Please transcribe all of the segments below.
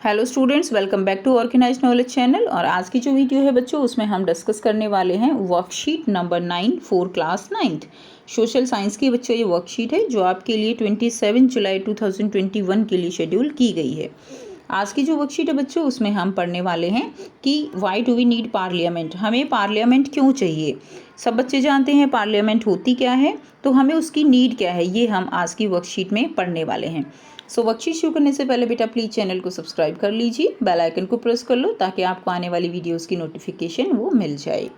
Hello students, welcome back to Organised Knowledge channel. और आज की जो वीडियो है बच्चों, उसमें हम डिस्कस करने वाले हैं worksheet number 9 for class 9th social science की। बच्चों ये वर्कशीट है जो आपके लिए 27 जुलाई 2021 के लिए शेड्यूल की गई है। आज की जो वर्कशीट है बच्चों, उसमें हम पढ़ने वाले हैं कि why do we need parliament, हमें पार्लियामेंट क्यों चाहिए। सब बच्चे जानते हैं पार्लियामेंट होती क्या है, तो हमें उसकी नीड क्या है, ये हम आज की वर्कशीट में पढ़ने वाले हैं। सो वर्कशीट शुरू करने से पहले बेटा प्लीज़ चैनल को सब्सक्राइब कर लीजिए, बेल आइकन को प्रेस कर लो ताकि आपको आने वाली वीडियोस की नोटिफिकेशन वो मिल जाए।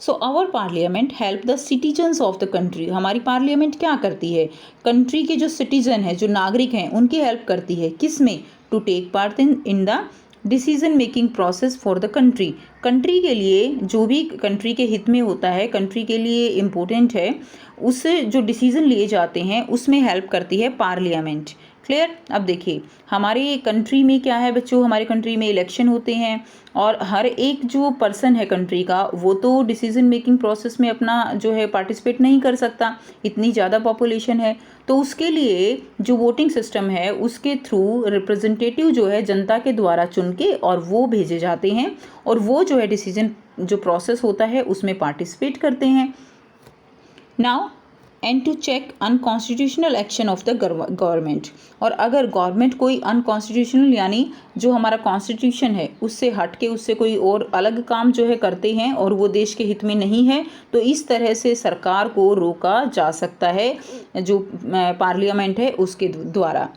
So our parliament help the citizens of the country. हमारी पार्लियामेंट क्या करती है, कंट्री के जो सिटीजन हैं, जो नागरिक हैं, उनकी हेल्प करती है। किस में? To take part in the decision making process for the country. Country के लिए जो भी कंट्री के हित में होता है, कंट्री के लिए इम्पोर्टेंट है, उससे जो डिसीजन लिए जाते हैं उसमें हेल्प करती है पार्लियामेंट। क्लियर? अब देखिए हमारे कंट्री में क्या है बच्चों, हमारे कंट्री में इलेक्शन होते हैं और हर एक जो पर्सन है कंट्री का, वो तो डिसीजन मेकिंग प्रोसेस में अपना जो है पार्टिसिपेट नहीं कर सकता, इतनी ज़्यादा पॉपुलेशन है। तो उसके लिए जो वोटिंग सिस्टम है उसके थ्रू रिप्रेजेंटेटिव जो है जनता के द्वारा चुन के और वो भेजे जाते हैं और वो जो है डिसीजन जो प्रोसेस होता है उसमें पार्टिसिपेट करते हैं। Now and to check unconstitutional action of the government. और अगर गवर्नमेंट कोई अनकॉन्स्टिट्यूशनल यानी जो हमारा कॉन्स्टिट्यूशन है उससे हट के उससे कोई और अलग काम जो है करते हैं और वो देश के हित में नहीं है, तो इस तरह से सरकार को रोका जा सकता है जो पार्लियामेंट है उसके द्वारा।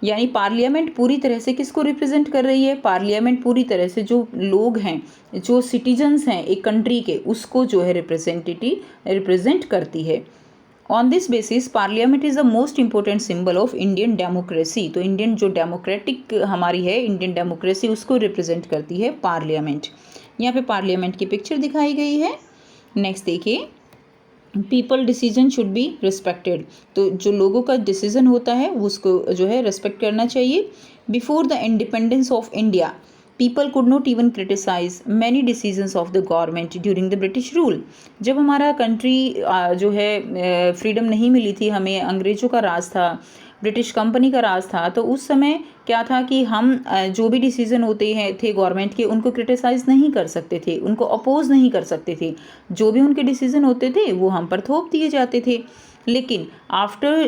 यानी पार्लियामेंट पूरी तरह से किसको रिप्रेजेंट कर रही है? पार्लियामेंट पूरी तरह से जो लोग हैं, जो सिटीजन्स हैं एक कंट्री के, उसको जो है रिप्रेजेंट करती है। On this basis parliament is the most important symbol of Indian democracy. तो इंडियन जो डेमोक्रेटिक हमारी है, इंडियन डेमोक्रेसी, उसको रिप्रेजेंट करती है पार्लियामेंट। यहाँ पे पार्लियामेंट की पिक्चर दिखाई गई है। नेक्स्ट देखिए, people decision should be respected. तो जो लोगों का डिसीजन होता है उसको जो है रिस्पेक्ट करना चाहिए। Before the independence of India people could not even criticise many decisions of the government during the British rule. जब हमारा कंट्री जो है फ्रीडम नहीं मिली थी, हमें अंग्रेज़ों का राज था, ब्रिटिश कंपनी का राज था, तो उस समय क्या था कि हम जो भी डिसीजन होते हैं थे गवर्नमेंट के, उनको क्रिटिसाइज़ नहीं कर सकते थे, उनको अपोज नहीं कर सकते थे। जो भी उनके डिसीजन होते थे वो हम पर थोप दिए जाते थे। लेकिन आफ्टर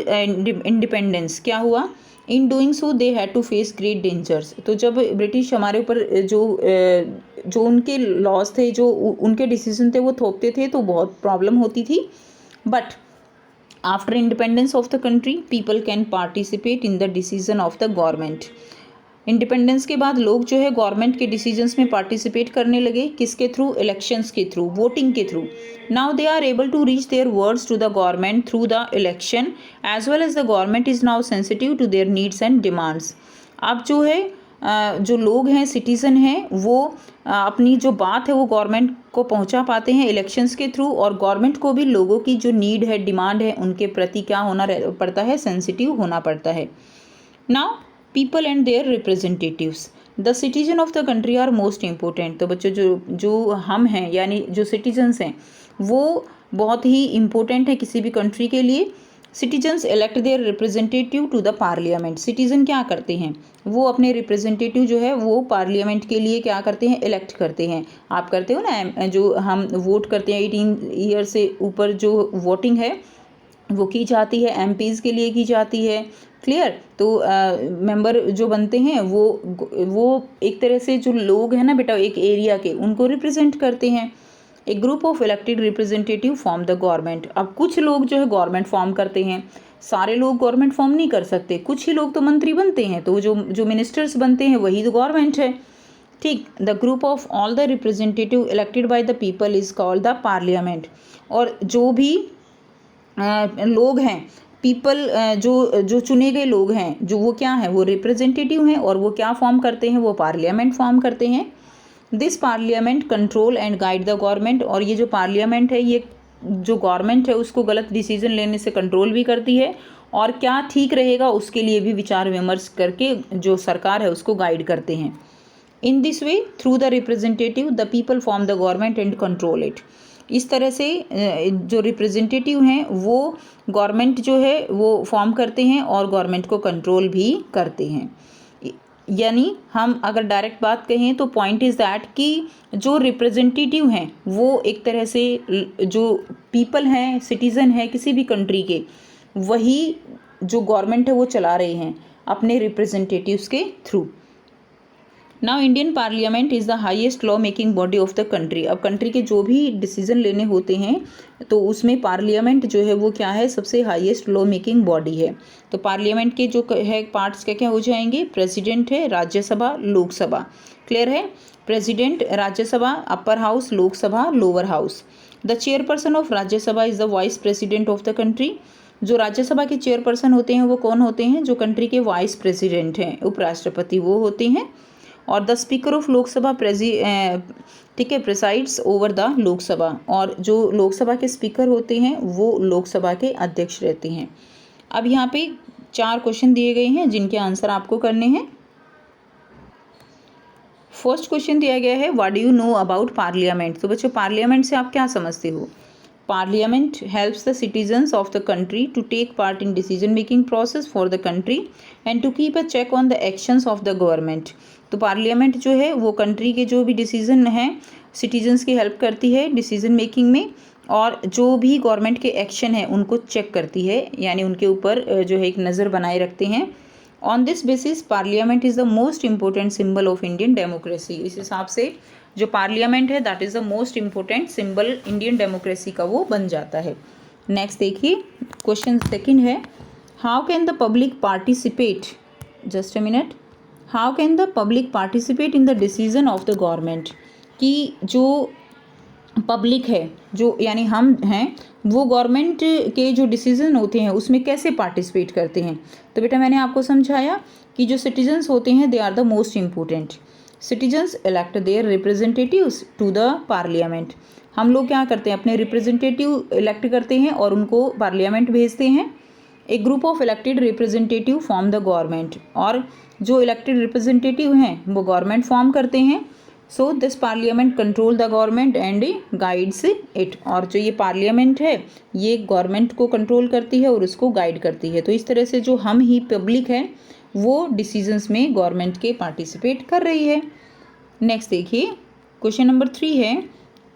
इंडिपेंडेंस क्या हुआ? In doing so they had to face great dangers. तो जब ब्रिटिश हमारे ऊपर जो उनके लॉज थे, जो उनके डिसीजन थे वो थोपते थे, तो बहुत प्रॉब्लम होती थी। But after independence of the country people can participate in the decision of the government. Independence के बाद लोग जो है गवर्नमेंट के डिसीजंस में पार्टिसिपेट करने लगे। किसके थ्रू? इलेक्शंस के थ्रू, वोटिंग के through. Now they are able to reach their words to the government through the election as well as the government is now sensitive to their needs and demands. अब जो है जो लोग हैं, citizen हैं, वो अपनी जो बात है वो गवर्नमेंट को पहुंचा पाते हैं इलेक्शंस के थ्रू, और गवर्नमेंट को भी लोगों की जो नीड है, डिमांड है, उनके प्रति क्या होना पड़ता है? सेंसिटिव होना पड़ता है। Now people and their representatives, the citizen of the country are most important. तो बच्चों जो हम हैं यानी जो सिटीजन्स हैं वो बहुत ही इम्पोर्टेंट है किसी भी कंट्री के लिए। Citizens elect their representative to the parliament. Citizen क्या करते हैं? वो अपने रिप्रेजेंटेटिव जो है वो पार्लियामेंट के लिए क्या करते हैं? इलेक्ट करते हैं। आप करते हो ना, जो हम वोट करते हैं, 18 ईयर से ऊपर जो वोटिंग है वो की जाती है, एमपीज़ के लिए की जाती है। क्लियर? तो मेंबर जो बनते हैं वो एक तरह से जो लोग हैं ना बेटा एक एरिया के, उनको रिप्रेजेंट करते हैं। A group of elected representative form the government. अब कुछ लोग जो है गवर्नमेंट फॉर्म करते हैं, सारे लोग गवर्नमेंट फॉर्म नहीं कर सकते, कुछ ही लोग तो मंत्री बनते हैं, तो जो मिनिस्टर्स बनते हैं वही तो गवर्नमेंट है। ठीक? The group of all the representative elected by the people is called the parliament. और जो भी लोग हैं, पीपल जो चुने गए लोग हैं, जो वो क्या हैं? वो रिप्रेजेंटेटिव हैं, और वो क्या फॉर्म करते हैं? वो पार्लियामेंट फॉर्म करते हैं। This parliament control and guide the government. और ये जो पार्लियामेंट है ये जो गवर्नमेंट है उसको गलत डिसीजन लेने से कंट्रोल भी करती है, और क्या ठीक रहेगा उसके लिए भी विचार विमर्श करके जो सरकार है उसको गाइड करते हैं। इन this way through the representative the people form the government and control it. इस तरह से जो रिप्रेजेंटेटिव हैं वो गवर्नमेंट जो है वो फॉर्म करते हैं और गवर्नमेंट को कंट्रोल भी करते हैं। यानी हम अगर डायरेक्ट बात कहें तो पॉइंट इज़ दैट कि जो रिप्रेजेंटेटिव हैं वो एक तरह से जो पीपल हैं, सिटीज़न है किसी भी कंट्री के, वही जो गवर्नमेंट है वो चला रहे हैं अपने रिप्रेजेंटेटिव्स के through. Now Indian parliament is the highest law making body of the country. अब कंट्री के जो भी डिसीजन लेने होते हैं तो उसमें पार्लियामेंट जो है वो क्या है, सबसे हाईएस्ट लॉ मेकिंग बॉडी है। तो पार्लियामेंट के जो है पार्ट्स क्या क्या हो जाएंगे, प्रेसिडेंट है, राज्यसभा, लोकसभा। क्लियर है, president, Rajya Sabha, upper house, Lok Sabha, lower house. The chairperson of Rajya Sabha is the vice president of the country. जो राज्यसभा के चेयरपर्सन होते हैं वो कौन होते हैं, जो कंट्री के वाइस प्रेसिडेंट हैं, उपराष्ट्रपति वो होते हैं। और द स्पीकर ऑफ लोकसभा ठीक है, प्रेसाइड्स ओवर द लोकसभा। और जो लोकसभा के स्पीकर होते हैं वो लोकसभा के अध्यक्ष रहते हैं। अब यहाँ पे 4 क्वेश्चन दिए गए हैं जिनके आंसर आपको करने हैं। फर्स्ट क्वेश्चन दिया गया है, what do you know about parliament. तो बच्चों पार्लियामेंट से आप क्या समझते हो। Parliament helps the citizens of the country to take part in decision making process for the country and to keep a check on the actions of the government। तो parliament जो है वो कंट्री के जो भी डिसीजन हैं citizens की help करती है डिसीजन मेकिंग में, और जो भी गवर्नमेंट के एक्शन है उनको चेक करती है, यानी उनके ऊपर जो है एक नज़र बनाए रखते हैं। On this basis parliament is the most important symbol of Indian democracy. इस हिसाब से जो पार्लियामेंट है that is the most important symbol Indian democracy का वो बन जाता है। नेक्स्ट देखिए, क्वेश्चन सेकंड है, how can the public participate, just a minute, how can the public participate in the decision of the government. कि जो पब्लिक है, जो यानी हम हैं, वो गवर्नमेंट के जो डिसीजन होते हैं उसमें कैसे पार्टिसिपेट करते हैं। तो बेटा मैंने आपको समझाया कि जो सिटीजन्स होते हैं they are the most important. Citizens elect their representatives to the parliament. हम लोग क्या करते हैं, अपने रिप्रेजेंटेटिव इलेक्ट करते हैं और उनको पार्लियामेंट भेजते हैं। A group of elected representative form the government. और जो इलेक्टेड रिप्रेजेंटेटिव हैं वो गवर्नमेंट फॉर्म करते हैं। So this parliament control the government and guides it. और जो ये पार्लियामेंट है ये गवर्नमेंट को कंट्रोल करती है और उसको गाइड करती है। तो इस तरह से जो हम ही पब्लिक है वो डिसीजंस में गवर्नमेंट के पार्टिसिपेट कर रही है। नेक्स्ट देखिए, क्वेश्चन नंबर 3 है,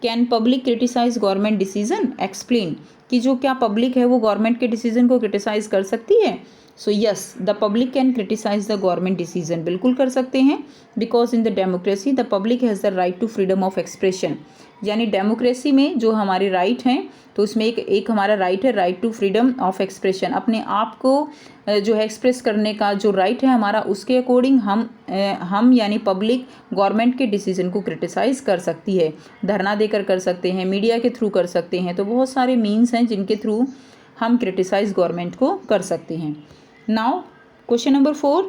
can public criticise government decision, explain. कि जो क्या पब्लिक है वो गवर्नमेंट के डिसीजन को क्रिटिसाइज कर सकती है। So yes, the public can criticise the government decision, बिल्कुल कर सकते हैं। Because in the democracy the public has the right to freedom of expression. यानी डेमोक्रेसी में जो हमारे राइट हैं तो उसमें एक हमारा राइट है, right to freedom of expression. अपने आप को जो है एक्सप्रेस करने का जो राइट है हमारा, उसके अकॉर्डिंग हम यानी पब्लिक गवर्नमेंट के डिसीजन को क्रिटिसाइज कर सकती है। धरना देकर कर सकते हैं, मीडिया के थ्रू कर सकते हैं। तो बहुत सारे मीन्स हैं जिनके थ्रू हम क्रिटिसाइज गवर्नमेंट को कर सकते हैं। Now question number 4,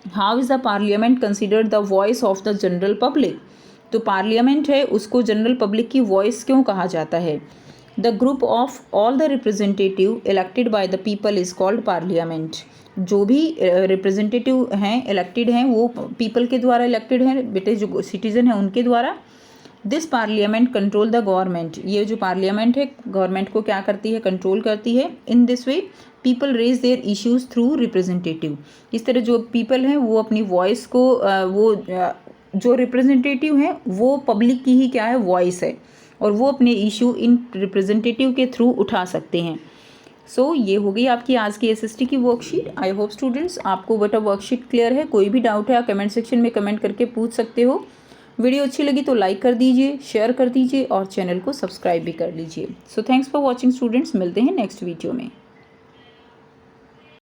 how is the parliament considered the voice of the general public. तो पार्लियामेंट है उसको जनरल पब्लिक की वॉइस क्यों कहा जाता है। The group of all the representative elected by the people is called parliament. जो भी रिप्रेजेंटेटिव हैं इलेक्टेड हैं वो पीपल के द्वारा इलेक्टेड हैं, बेटे जो सिटीजन हैं उनके द्वारा। This parliament control the government. ये जो पार्लियामेंट है गवर्नमेंट को क्या करती है, कंट्रोल करती है। In this way people raise their issues through representative. इस तरह जो पीपल हैं वो अपनी वॉइस को जो रिप्रेजेंटेटिव हैं वो पब्लिक की ही क्या है, वॉइस है, और वो अपने इशू इन रिप्रेजेंटेटिव के थ्रू उठा सकते हैं। सो ये हो गई आपकी आज की एसएसटी की वर्कशीट। आई होप स्टूडेंट्स आपको बेटा वर्कशीट क्लियर है। कोई भी डाउट है आप कमेंट सेक्शन में कमेंट करके पूछ सकते हो। वीडियो अच्छी लगी तो लाइक कर दीजिए, शेयर कर दीजिए और चैनल को सब्सक्राइब भी कर लीजिए। So thanks for watching students, मिलते हैं नेक्स्ट वीडियो में।